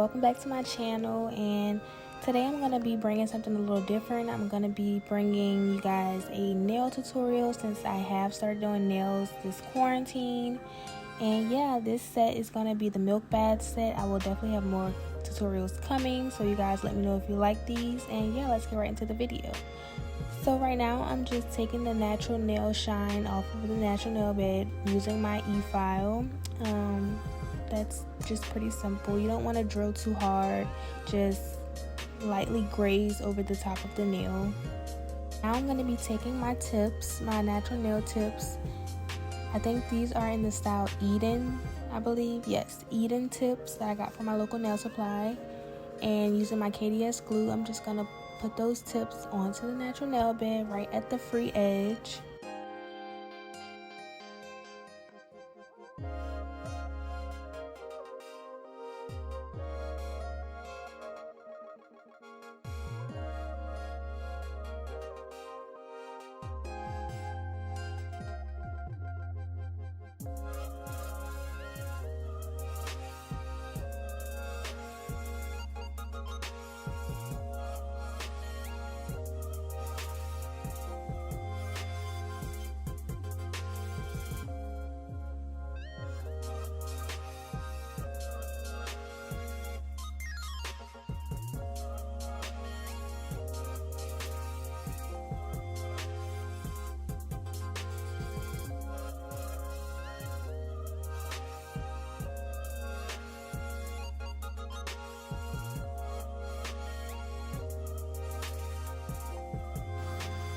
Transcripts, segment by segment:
welcome back to my channel, and today I'm going to be bringing something a little different. I'm going to be bringing you guys a nail tutorial since I have started doing nails this quarantine. And yeah, this set is going to be the milk bath set. I will definitely have more tutorials coming, so you guys let me know if you like these. And yeah, let's get right into the video. So right now I'm just taking the natural nail shine off of the natural nail bed using my e-file. That's just pretty simple. You don't want to drill too hard, just lightly graze over the top of the nail. Now I'm going to be taking my tips, my natural nail tips. I think these are in the style Eden, I believe. Yes, Eden tips that I got from my local nail supply. And using my KDS glue, I'm just going to put those tips onto the natural nail bed right at the free edge.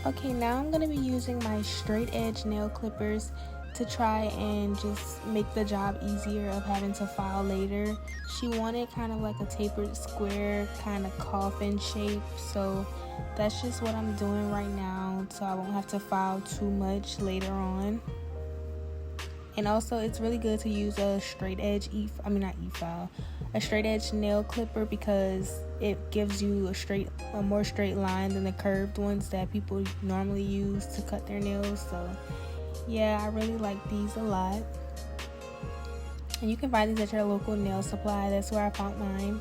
Okay, now I'm going to be using my straight edge nail clippers to try and just make the job easier of having to file later. She wanted kind of like a tapered square kind of coffin shape, so that's just what I'm doing right now, so I won't have to file too much later on. And also, it's really good to use a straight edge a straight edge nail clipper, because it gives you a more straight line than the curved ones that people normally use to cut their nails. So yeah, I really like these a lot. And you can find these at your local nail supply. That's where I found mine.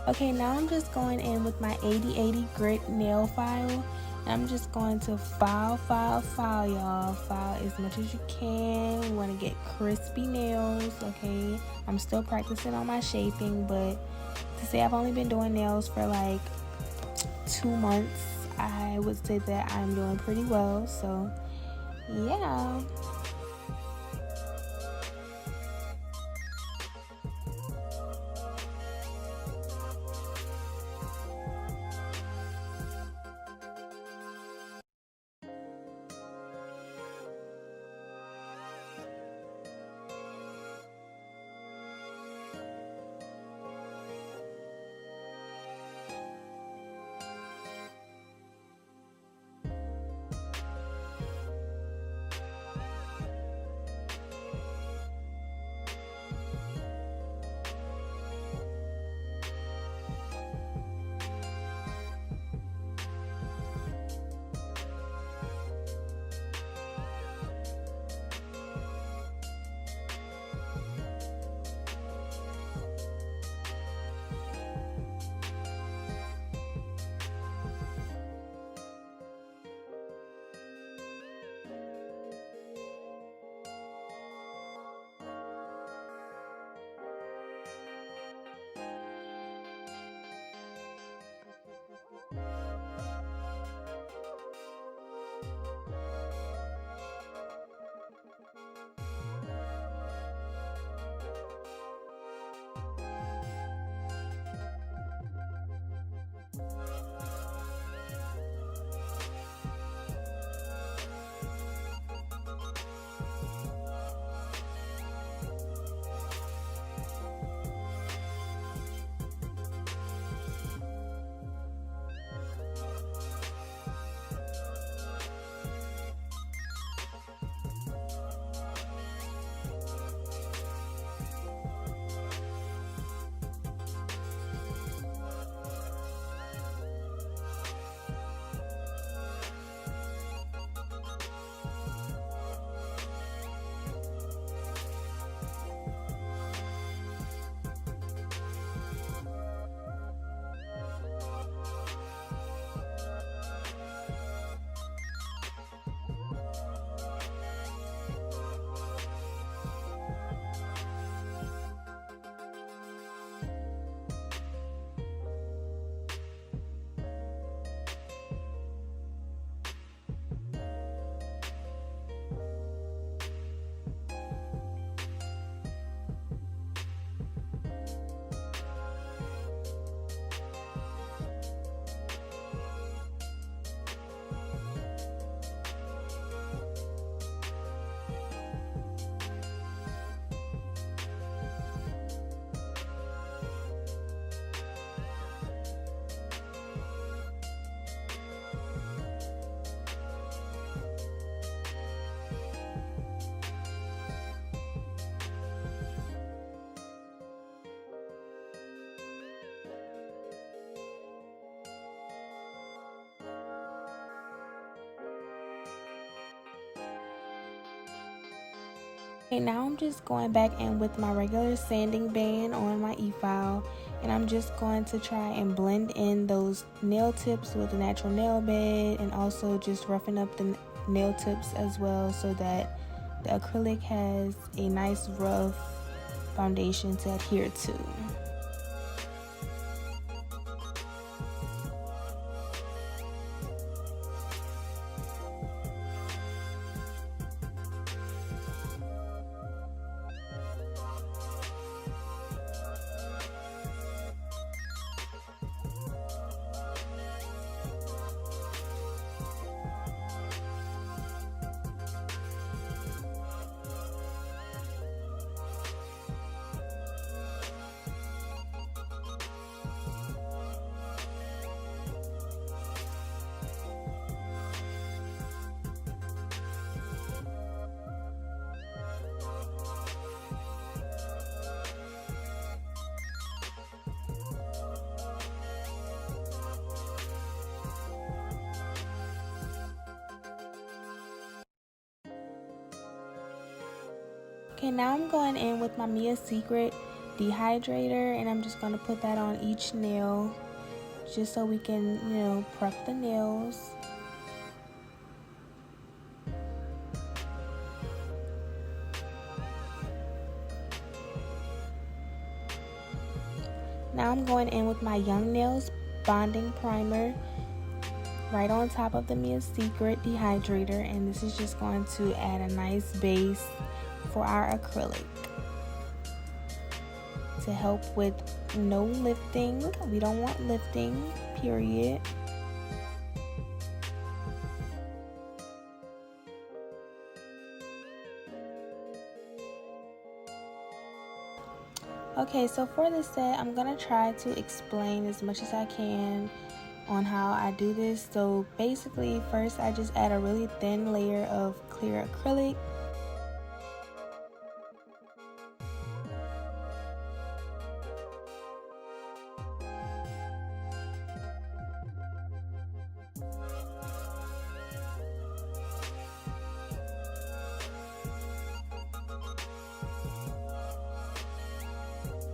Okay, now I'm just going in with my 8080 grit nail file, and I'm just going to file, y'all. File as much as you can. We want to get crispy nails, okay? I'm still practicing on my shaping, but to say I've only been doing nails for like 2 months, I would say that I'm doing pretty well, so yeah. Okay, now I'm just going back in with my regular sanding band on my e-file, and I'm just going to try and blend in those nail tips with the natural nail bed, and also just roughen up the nail tips as well so that the acrylic has a nice rough foundation to adhere to. Okay, now I'm going in with my Mia Secret dehydrator, and I'm just going to put that on each nail just so we can, prep the nails. Now I'm going in with my Young Nails bonding primer right on top of the Mia Secret dehydrator, and this is just going to add a nice base for our acrylic to help with no lifting. We don't want lifting, period. Okay, so for this set, I'm gonna try to explain as much as I can on how I do this. So basically, first I just add a really thin layer of clear acrylic.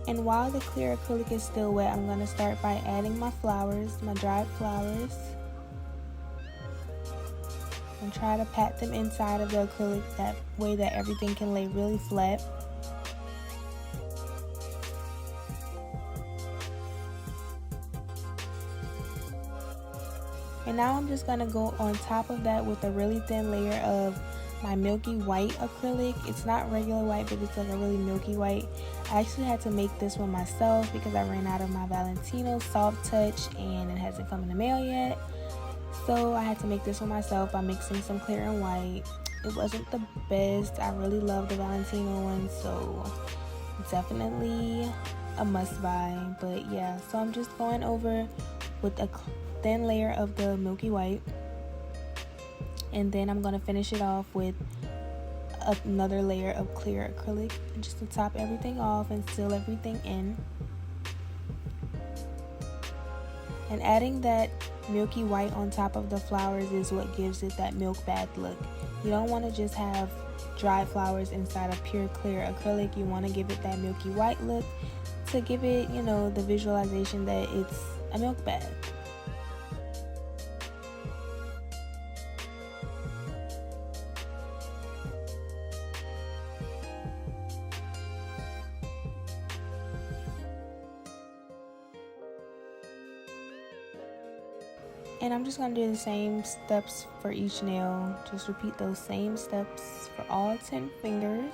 And while the clear acrylic is still wet, I'm going to start by adding my flowers, my dried flowers. And try to pat them inside of the acrylic that way that everything can lay really flat. And now I'm just going to go on top of that with a really thin layer of my milky white acrylic. It's not regular white, but it's like a really milky white. I actually had to make this one myself because I ran out of my Valentino Soft Touch and it hasn't come in the mail yet. So I had to make this one myself by mixing some clear and white. It wasn't the best. I really love the Valentino one, so definitely a must buy. But yeah, so I'm just going over with a thin layer of the milky white, and then I'm going to finish it off with another layer of clear acrylic just to top everything off and seal everything in. And adding that milky white on top of the flowers is what gives it that milk bath look. You don't want to just have dried flowers inside of pure clear acrylic. You want to give it that milky white look to give it, the visualization that it's a milk bath. And I'm just going to do the same steps for each nail. Just repeat those same steps for all 10 fingers.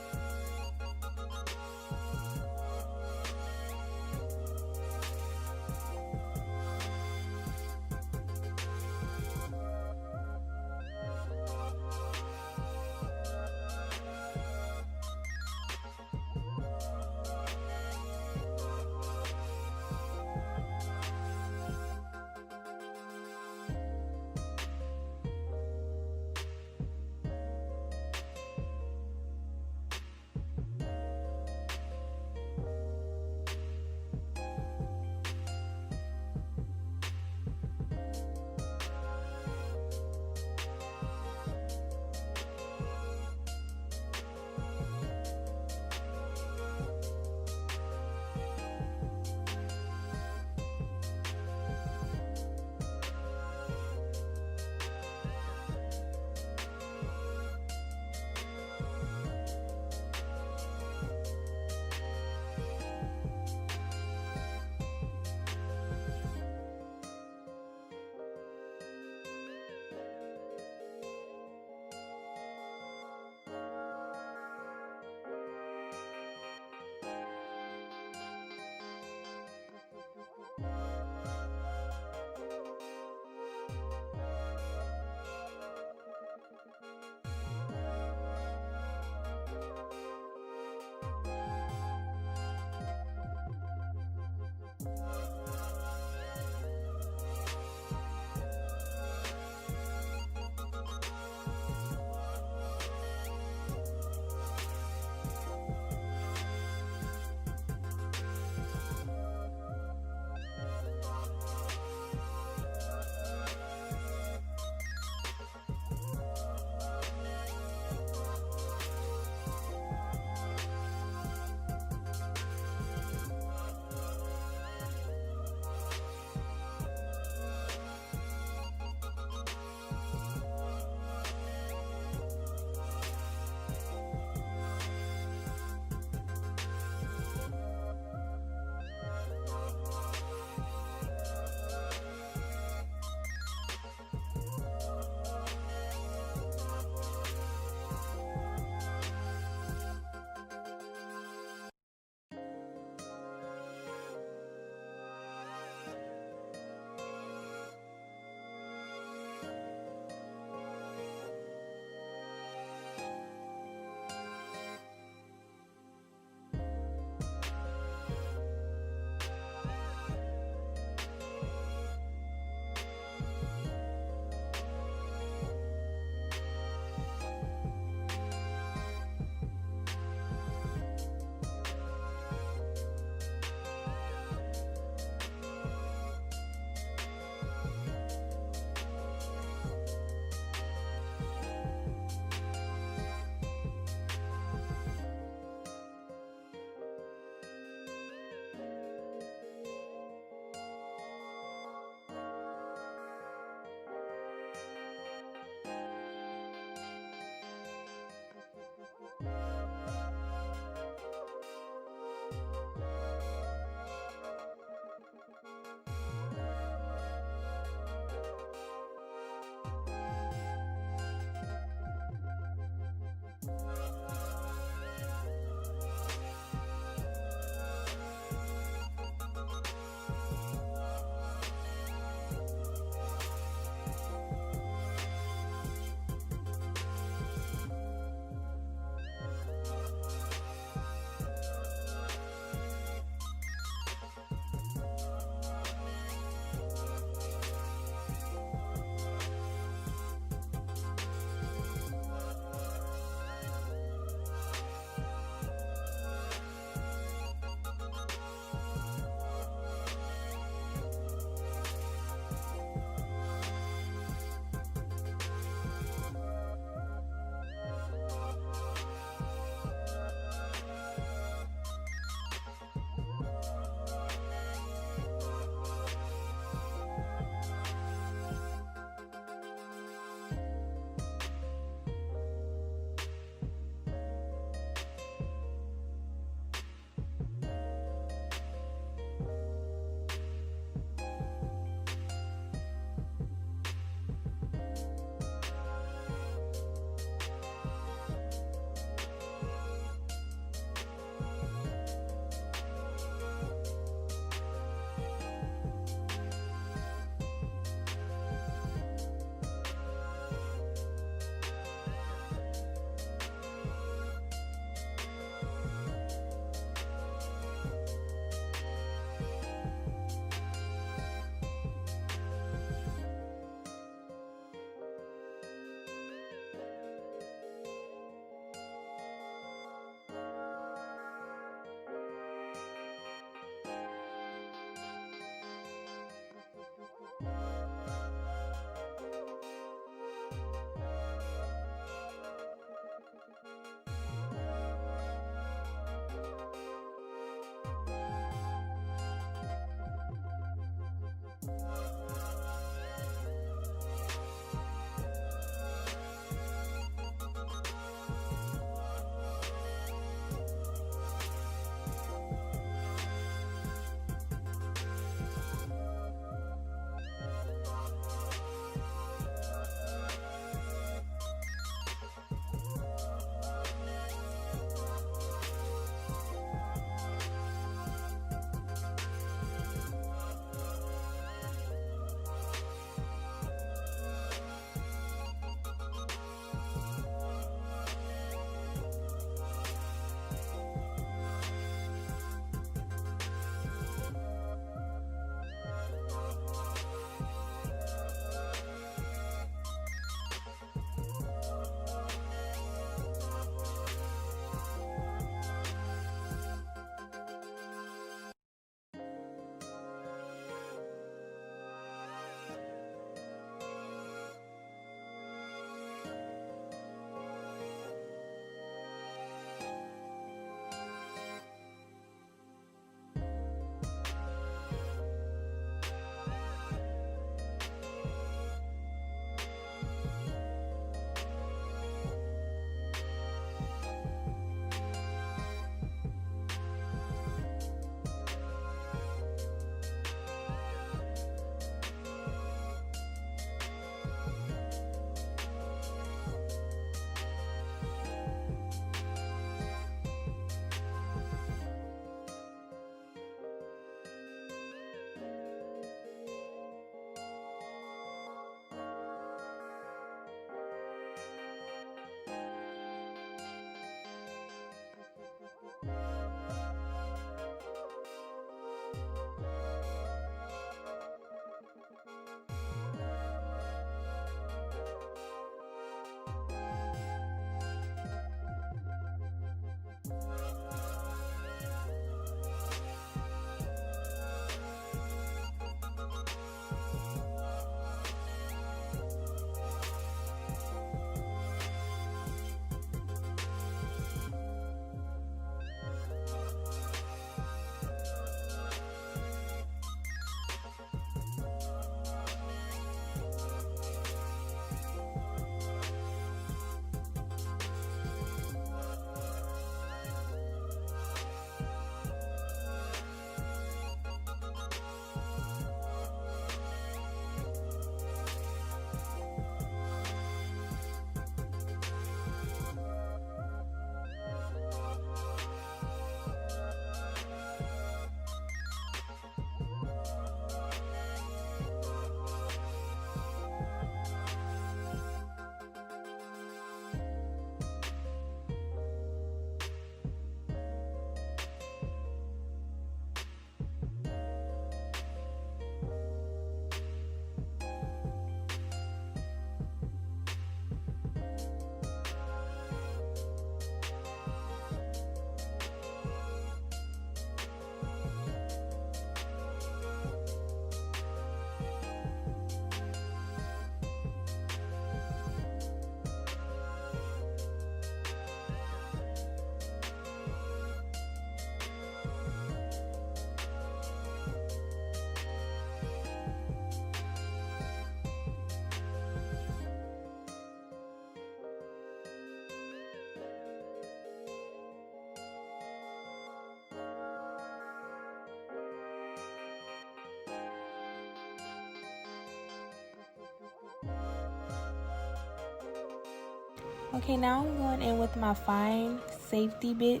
Okay, now I'm going in with my fine safety bit,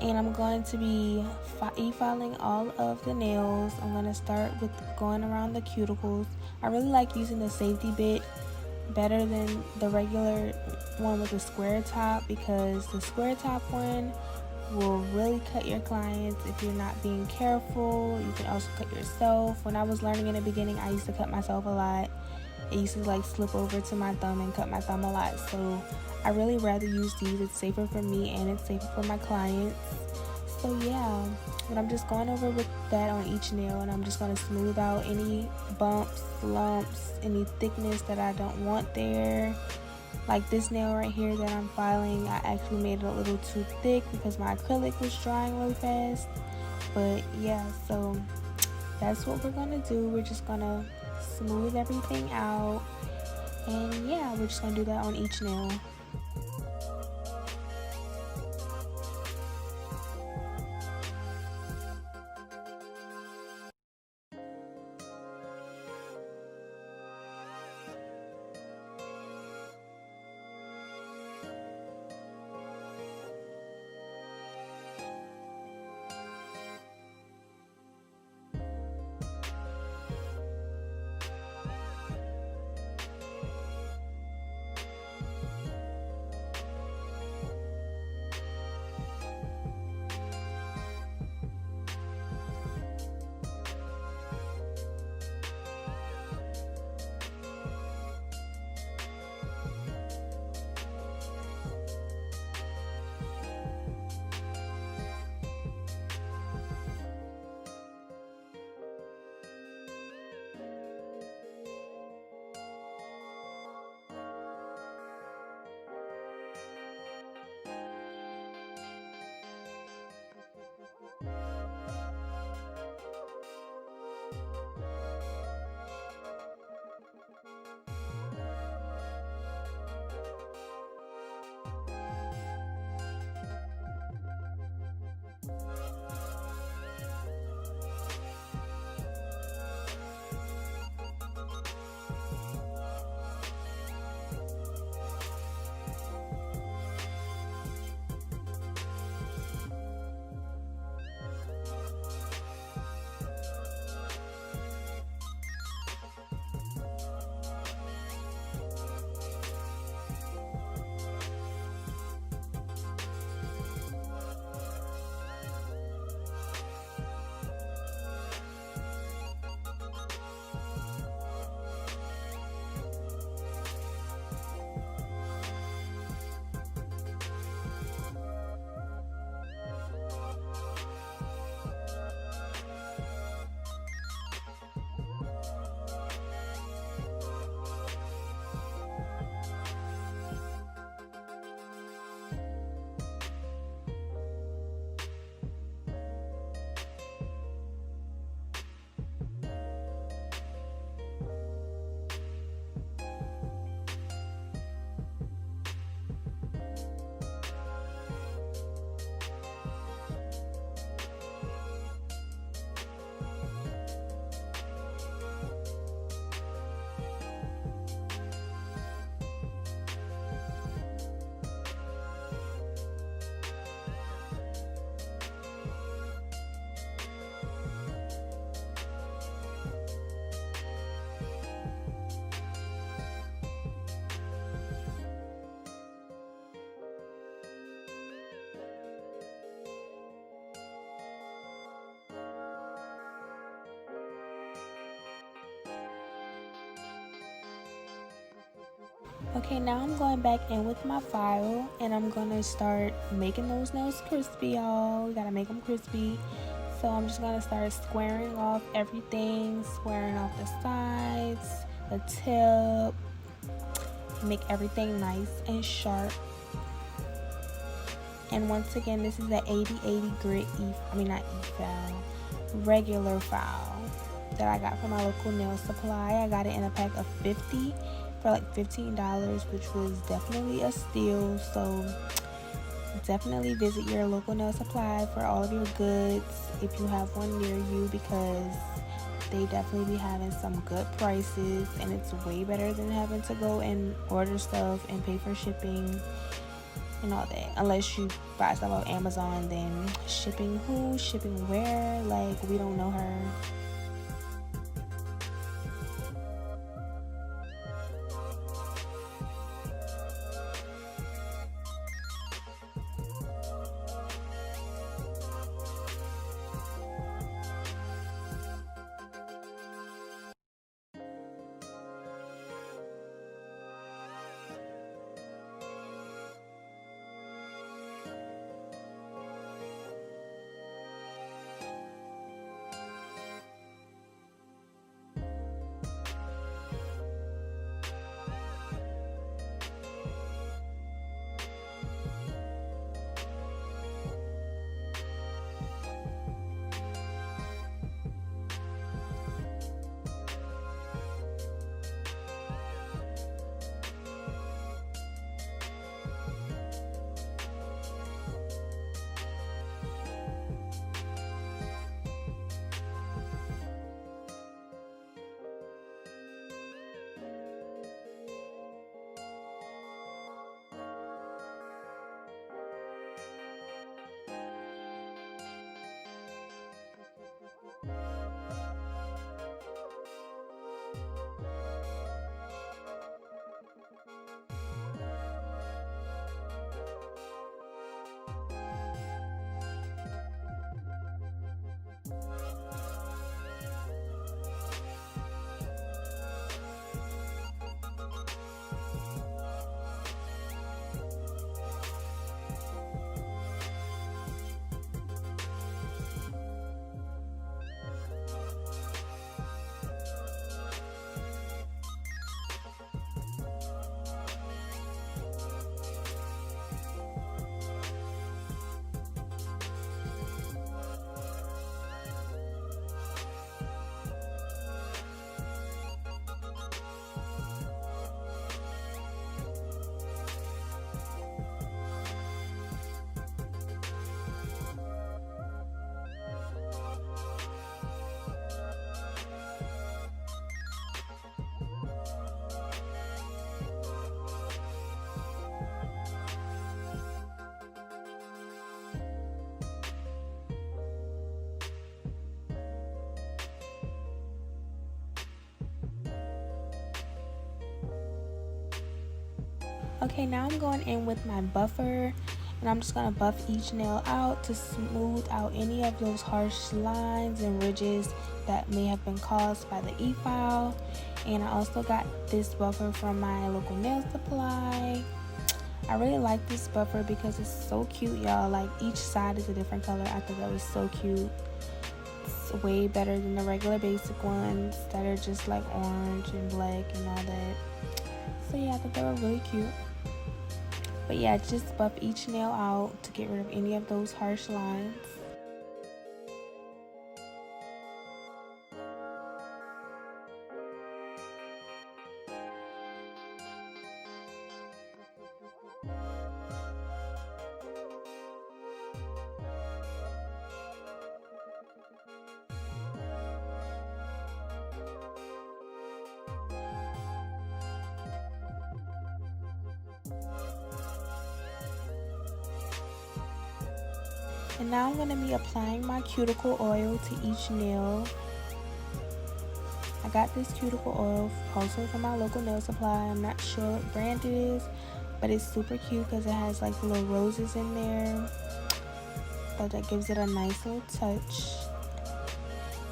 and I'm going to be e-filing all of the nails. I'm going to start with going around the cuticles. I really like using the safety bit better than the regular one with the square top, because the square top one will really cut your clients if you're not being careful. You can also cut yourself. When I was learning in the beginning, I used to cut myself a lot. It used to like slip over to my thumb and cut my thumb a lot. So I really rather use these. It's safer for me and it's safer for my clients. So yeah, but I'm just going over with that on each nail, and I'm just going to smooth out any bumps, lumps, any thickness that I don't want there. Like this nail right here that I'm filing, I actually made it a little too thick because my acrylic was drying really fast. But yeah, so that's what we're gonna do. We're just gonna smooth everything out, and yeah, we're just gonna do that on each nail. Okay, now I'm going back in with my file, and I'm gonna start making those nails crispy, y'all. We gotta make them crispy. So I'm just gonna start squaring off everything, squaring off the sides, the tip, make everything nice and sharp. And once again, this is the 80/80 grit regular file that I got from my local nail supply. I got it in a pack of 50 for like $15, which was definitely a steal. So definitely visit your local nail supply for all of your goods if you have one near you, because they definitely be having some good prices, and it's way better than having to go and order stuff and pay for shipping and all that. Unless you buy stuff off Amazon, then shipping who, shipping where, like we don't know her. Okay, now I'm going in with my buffer, and I'm just going to buff each nail out to smooth out any of those harsh lines and ridges that may have been caused by the e-file. And I also got this buffer from my local nail supply. I really like this buffer because it's so cute, y'all. Like, each side is a different color. I thought that was so cute. It's way better than the regular basic ones that are just like orange and black and all that. So yeah, I thought they were really cute. But yeah, just buff each nail out to get rid of any of those harsh lines. And now I'm going to be applying my cuticle oil to each nail. I got this cuticle oil also from my local nail supply. I'm not sure what brand it is, but it's super cute because it has like little roses in there. So that gives it a nice little touch.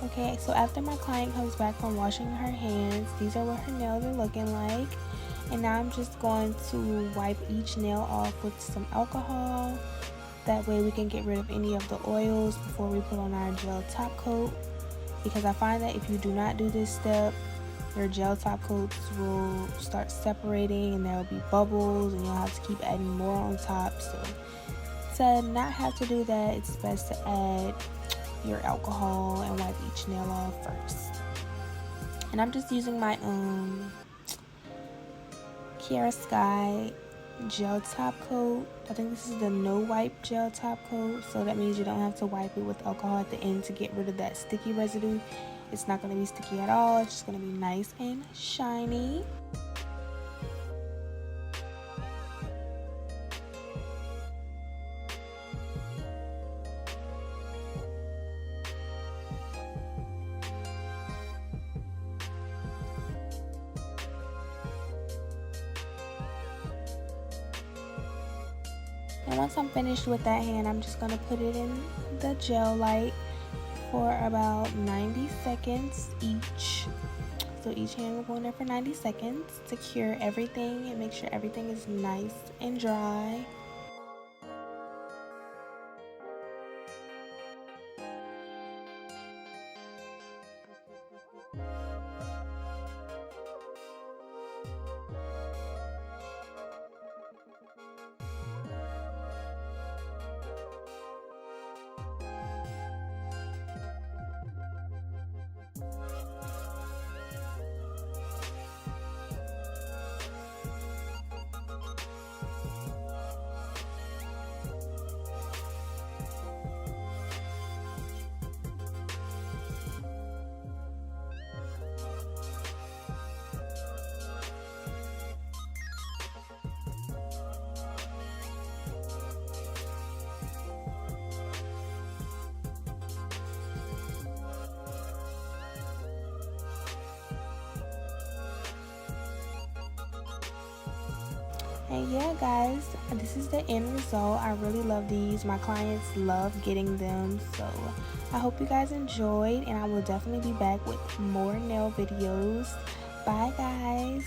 Okay, so after my client comes back from washing her hands, these are what her nails are looking like. And now I'm just going to wipe each nail off with some alcohol. That way we can get rid of any of the oils before we put on our gel top coat. Because I find that if you do not do this step, your gel top coats will start separating and there will be bubbles and you'll have to keep adding more on top. So to not have to do that, it's best to add your alcohol and wipe each nail off first. And I'm just using my Kiara Sky gel top coat. I think this is the no wipe gel top coat, so that means you don't have to wipe it with alcohol at the end to get rid of that sticky residue. It's not going to be sticky at all. It's just going to be nice and shiny. And once I'm finished with that hand, I'm just going to put it in the gel light for about 90 seconds each. So each hand will go in there for 90 seconds to cure everything and make sure everything is nice and dry. And yeah, guys, this is the end result. I really love these. My clients love getting them. So I hope you guys enjoyed, and I will definitely be back with more nail videos. Bye, guys.